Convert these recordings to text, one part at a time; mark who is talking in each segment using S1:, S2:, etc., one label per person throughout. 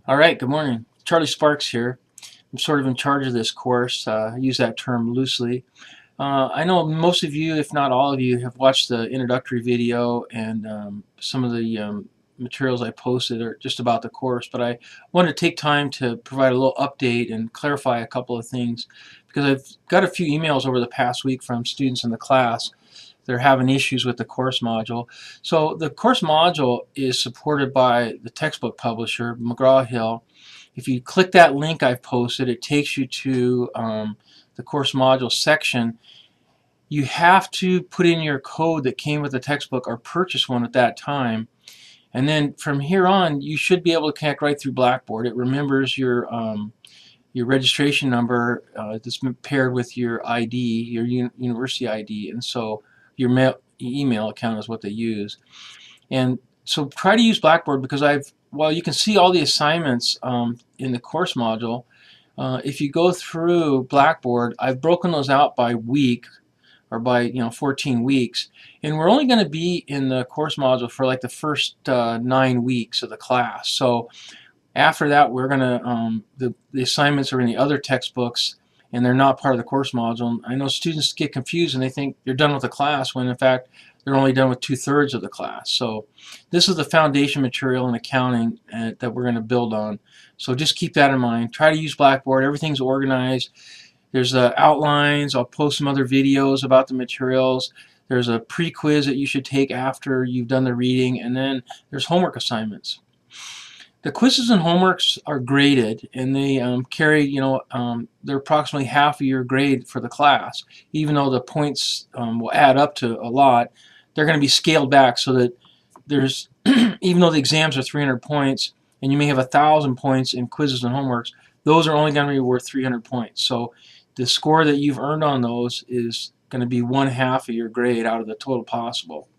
S1: All right, good morning. Charlie Sparks here. I'm sort of in charge of this course. I use that term loosely. I know most of you, if not all of you, have watched the introductory video and some of the materials I posted are just about the course, but I wanted to take time to provide a little update and clarify a couple of things because I've got a few emails over the past week from students in the class. They're having issues with the course module. So the course module is supported by the textbook publisher, McGraw-Hill. If you click that link I've posted, it takes you to the course module section. You have to put in your code that came with the textbook or purchase one at that time. And then from here on, you should be able to connect right through Blackboard. It remembers your registration number that's paired with your ID, your university ID, and so your email account is what they use. And so try to use Blackboard because while you can see all the assignments in the course module, if you go through Blackboard, I've broken those out by week or by 14 weeks, and we're only going to be in the course module for like the first 9 weeks of the class. So after that, we're going to the assignments are in the other textbooks, and they're not part of the course module. I know students get confused and they think they're done with the class when in fact they're only done with 2/3 of the class. So this is the foundation material in accounting that we're going to build on. So just keep that in mind. Try to use Blackboard. Everything's organized. There's outlines. I'll post some other videos about the materials. There's a pre-quiz that you should take after you've done the reading, and then there's homework assignments. The quizzes and homeworks are graded, and they carry, they're approximately half of your grade for the class. Even though the points will add up to a lot, they're going to be scaled back so that there's, even though the exams are 300 points, and you may have 1,000 points in quizzes and homeworks, those are only going to be worth 300 points. So the score that you've earned on those is going to be 1/2 of your grade out of the total possible.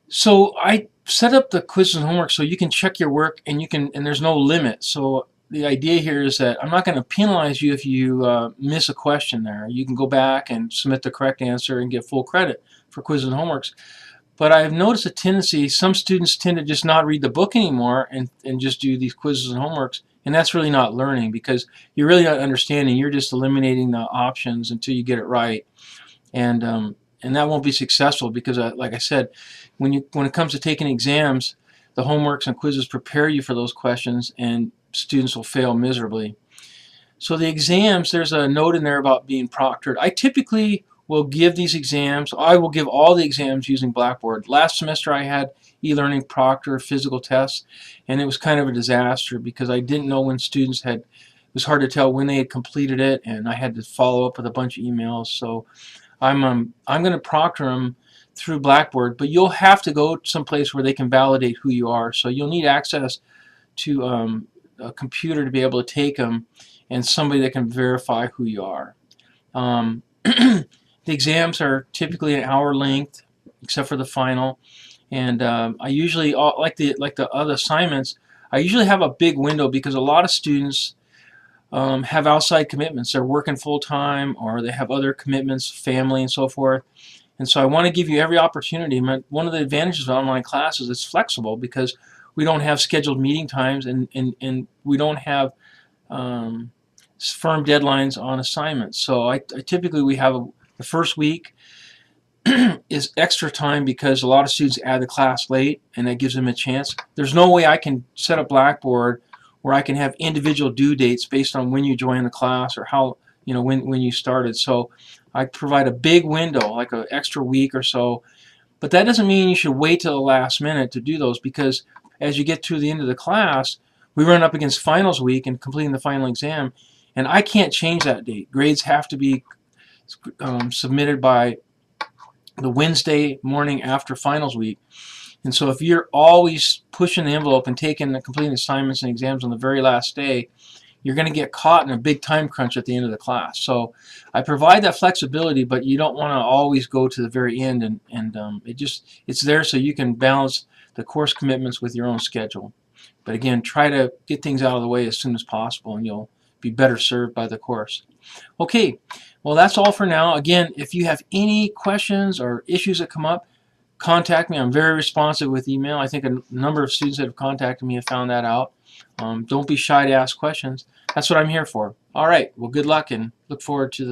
S1: So I set up the quizzes and homework so you can check your work and there's no limit. So the idea here is that I'm not going to penalize you if you miss a question there. You can go back and submit the correct answer and get full credit for quizzes and homeworks. But I've noticed a tendency, some students tend to just not read the book anymore and just do these quizzes and homeworks. And that's really not learning because you're really not understanding. You're just eliminating the options until you get it right. And that won't be successful because, like I said, when it comes to taking exams, the homeworks and quizzes prepare you for those questions, and students will fail miserably. So the exams, there's a note in there about being proctored. I typically will give these exams. I will give all the exams using Blackboard. Last semester I had e-learning proctor physical tests, and it was kind of a disaster because I didn't know when students had. It was hard to tell when they had completed it, and I had to follow up with a bunch of emails. So I'm going to proctor them through Blackboard, but you'll have to go someplace where they can validate who you are. So you'll need access to a computer to be able to take them, and somebody that can verify who you are. The exams are typically an hour length, except for the final. And I usually, like the other assignments, I usually have a big window because a lot of students have outside commitments. They're working full-time or they have other commitments, family and so forth. And so I want to give you every opportunity. One of the advantages of online classes is it's flexible because we don't have scheduled meeting times and we don't have firm deadlines on assignments. So I typically we have the first week is extra time because a lot of students add the class late and that gives them a chance. There's no way I can set up Blackboard where I can have individual due dates based on when you joined the class or how, when you started. So I provide a big window, like an extra week or so. But that doesn't mean you should wait till the last minute to do those because as you get to the end of the class, we run up against finals week and completing the final exam, and I can't change that date. Grades have to be submitted by the Wednesday morning after finals week. And so if you're always pushing the envelope and completing assignments and exams on the very last day, you're going to get caught in a big time crunch at the end of the class. So I provide that flexibility, but you don't want to always go to the very end, and it's there so you can balance the course commitments with your own schedule. But again, try to get things out of the way as soon as possible, and you'll be better served by the course. Okay, well that's all for now. Again, if you have any questions or issues that come up, contact me. I'm very responsive with email. I think a number of students that have contacted me have found that out. Don't be shy to ask questions. That's what I'm here for. All right. Well, good luck and look forward to